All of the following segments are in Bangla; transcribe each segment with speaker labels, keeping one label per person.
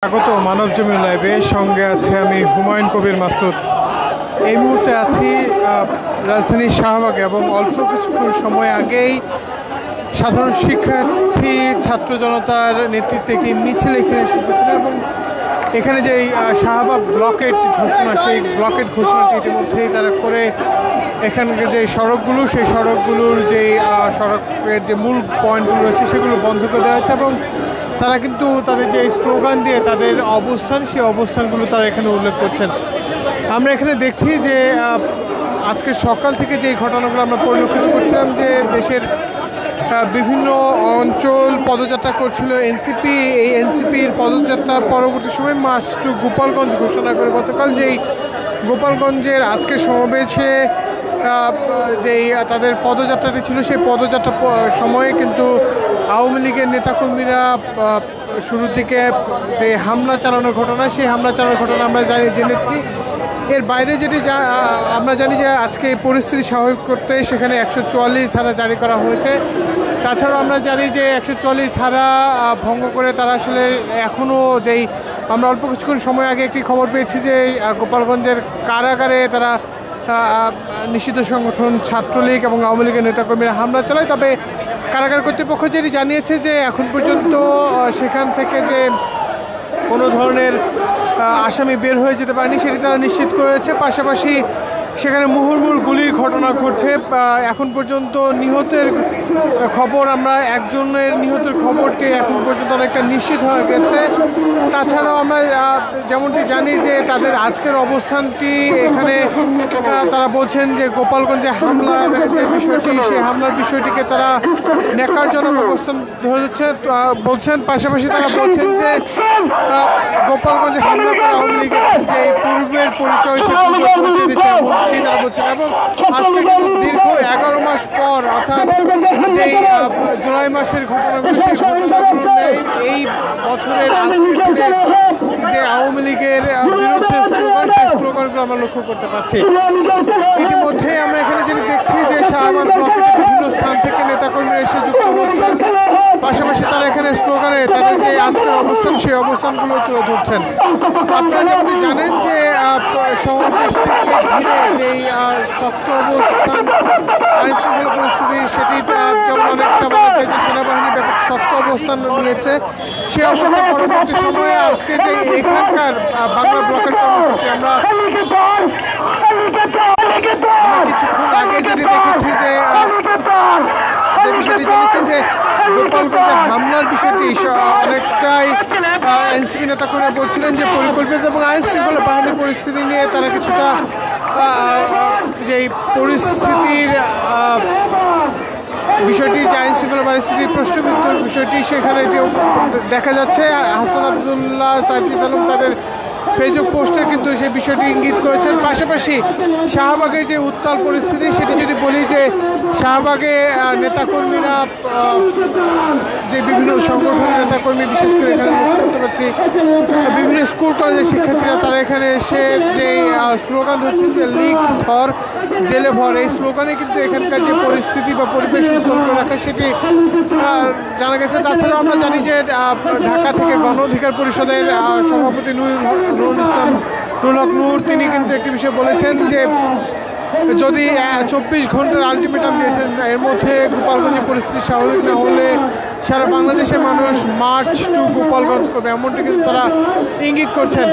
Speaker 1: স্বাগত মানব জমি লাইভে। সঙ্গে আছে আমি হুমায়ুন কবির মাসুদ। এই মুহূর্তে আছি রাজধানীর শাহবাগে এবং অল্প কিছুক্ষণ সময় আগেই সাধারণ শিক্ষার্থী ছাত্র জনতার নেতৃত্বে একটি মিছিল এখানে শুরু করেছিল এবং এখানে যে শাহবাগ ব্লকেট ঘোষণা, সেই ব্লকেট ঘোষণাটি ইতিমধ্যেই তারা করে এখানকার যে সড়কগুলো, সেই সড়কগুলোর যেই সড়কের যে মূল পয়েন্টগুলো রয়েছে সেগুলো বন্ধ করে দেওয়া হয়েছে এবং তারা কিন্তু তাদের যে স্লোগান দিয়ে তাদের অবস্থান, সেই অবস্থানগুলো তারা এখানে উল্লেখ করছেন। আমরা এখানে দেখছি যে আজকে সকাল থেকে যে ঘটনাগুলো আমরা পরিলক্ষিত করছিলাম, যে দেশের বিভিন্ন অঞ্চল পদযাত্রা করছিল এনসিপি। এই এনসিপির পদযাত্রার পরবর্তী সময় মার্চ টু গোপালগঞ্জ ঘোষণা করে গতকাল যেই গোপালগঞ্জের আজকের সমাবেশে যেই তাদের পদযাত্রাটি ছিল, সেই পদযাত্রার সময়ে কিন্তু আওয়ামী লীগের নেতাকর্মীরা শুরু থেকে যে হামলা চালানোর ঘটনা, সেই হামলা চালানোর ঘটনা আমরা জেনেছি। এর বাইরে যেটি আমরা জানি যে আজকে এই পরিস্থিতি স্বাভাবিক করতে সেখানে 144 ধারা জারি করা হয়েছে। তাছাড়াও আমরা জানি যে 144 ধারা ভঙ্গ করে তারা আসলে এখনও যেই আমরা অল্প কিছুক্ষণ সময় আগে একটি খবর পেয়েছি যে গোপালগঞ্জের কারাগারে তারা নিষিদ্ধ সংগঠন ছাত্রলীগ এবং আওয়ামী লীগের নেতাকর্মীরা হামলা চালায়। তবে কারাগার কর্তৃপক্ষ যেটি জানিয়েছে যে এখন পর্যন্ত সেখান থেকে যে কোনো ধরনের আসামি বের হয়ে যেতে পারেনি, সেটি তারা নিশ্চিত করেছে। পাশাপাশি সেখানে মুহুর্মুহু গুলির ঘটনা ঘটছে। এখন পর্যন্ত নিহতের খবর, আমরা একজনের নিহতের খবরটি এখন পর্যন্ত অনেকটা নিশ্চিত হয়ে গেছে। তাছাড়াও আমরা যেমনটি জানি যে তাদের আজকের অবস্থানটি এখানে তারা বলছেন যে গোপালগঞ্জে হামলার যে বিষয়টি, সেই হামলার বিষয়টিকে তারা ন্যাক্কারজনক অবস্থান ধরেছে বলছেন। পাশাপাশি তারা বলছেন যে গোপালগঞ্জে হামলা করে আওয়ামী লীগের যে পূর্বের পরিচয় তারা বলছেন। এবং আজকে কিন্তু দীর্ঘ 11 মাস পর, অর্থাৎ যেই জুলাই মাসের ঘটনাগুলো, সেই ঘটনাগুলো নেই এই বছরের আজকের দিনে যে আওয়ামী লীগের বিরুদ্ধে স্লোগান, সেই স্লোগানগুলো আমরা লক্ষ্য করতে পারছি। ইতিমধ্যে আমরা এখানে যেটি দেখছি যে শাহবাগ ব্লকের বিভিন্ন স্থান থেকে নেতাকর্মীরা এসে যুক্ত হচ্ছেন। পাশাপাশি তারা এখানে স্লোগানে তাদের যে আজকের অবস্থান, সেই অবস্থানগুলো তুলে ধরছেন। আপনারা যেমন জানেন যে সমাবেশটিকে ঘিরে যেই শক্ত অবস্থান, আইনশৃঙ্খলা পরিস্থিতি, সেটি যেমন অনেকটা বলা যায় যে সেনাবাহিনী ব্যাপক শক্ত অবস্থান নিয়েছে। সেই অবস্থান পরবর্তী সময়ে আজকে যে এখানকার বাংলা ব্লকের কর্মসূচি আমরা কিছুক্ষণ আগে যেটি দেখেছি যে বিষয়টি জেনেছেন যে গোপালগঞ্জে হামলার বিষয়টি অনেকটাই এনসিপি নেতাকর্মীরা বলছিলেন যে পরিকল্পিত এবং আইন শৃঙ্খলা বাহিনীর পরিস্থিতি নিয়ে তারা কিছুটা যেই পরিস্থিতির বিষয়টি, যে আইন শৃঙ্খলা পরিস্থিতির প্রশ্নবিদ্ধ বিষয়টি, সেখানে এটি দেখা যাচ্ছে। হাসান আবদুল্লাহ, সাইফুল আলম তাদের ফেসবুক পোস্টে কিন্তু সেই বিষয়টি ইঙ্গিত করেছেন। পাশাপাশি শাহবাগের যে উত্তাল পরিস্থিতি, সেটি যদি বলি যে শাহবাগে নেতাকর্মীরা যে বিভিন্ন সংগঠনের নেতাকর্মী, বিশেষ করে এখানে করতে পারছি বিভিন্ন স্কুল কলেজের শিক্ষার্থীরা, তারা এখানে এসে যে স্লোগান ধরছেন যে লীগ ধর জেলে ভর, এই স্লোগানে কিন্তু এখানকার যে পরিস্থিতি বা পরিবেশ উত্তল করে রাখা, সেটি জানা গেছে। তাছাড়াও আমরা জানি যে ঢাকা থেকে গণ অধিকার পরিষদের সভাপতি নুরুল ইসলাম নূর, তিনি কিন্তু একটি বিষয় বলেছেন যে যদি 24 ঘন্টার আলটিমেটাম দিয়েছেন, এর মধ্যে গোপালগঞ্জের পরিস্থিতি স্বাভাবিক না হলে সারা বাংলাদেশের মানুষ মার্চ টু গোপালগঞ্জ করবে, এমনটি কিন্তু তারা ইঙ্গিত করছেন।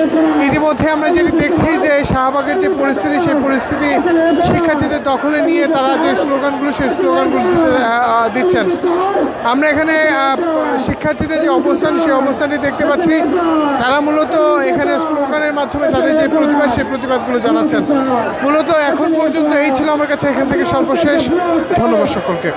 Speaker 1: ইতিমধ্যে আমরা যেটি দেখছি যে শাহবাগের যে পরিস্থিতি, সেই পরিস্থিতি শিক্ষার্থীদের দখলে নিয়ে তারা যে স্লোগানগুলো, সেই স্লোগানগুলো দিচ্ছেন। আমরা এখানে শিক্ষার্থীদের যে অবস্থান, সেই অবস্থানটি দেখতে পাচ্ছি। তারা মূলত এখানে স্লোগানের মাধ্যমে তাদের যে প্রতিবাদ, সেই প্রতিবাদগুলো জানাচ্ছেন। মূলত এখন পর্যন্ত এই ছিল আমার কাছে এখান থেকে সর্বশেষ। ধন্যবাদ সকলকে।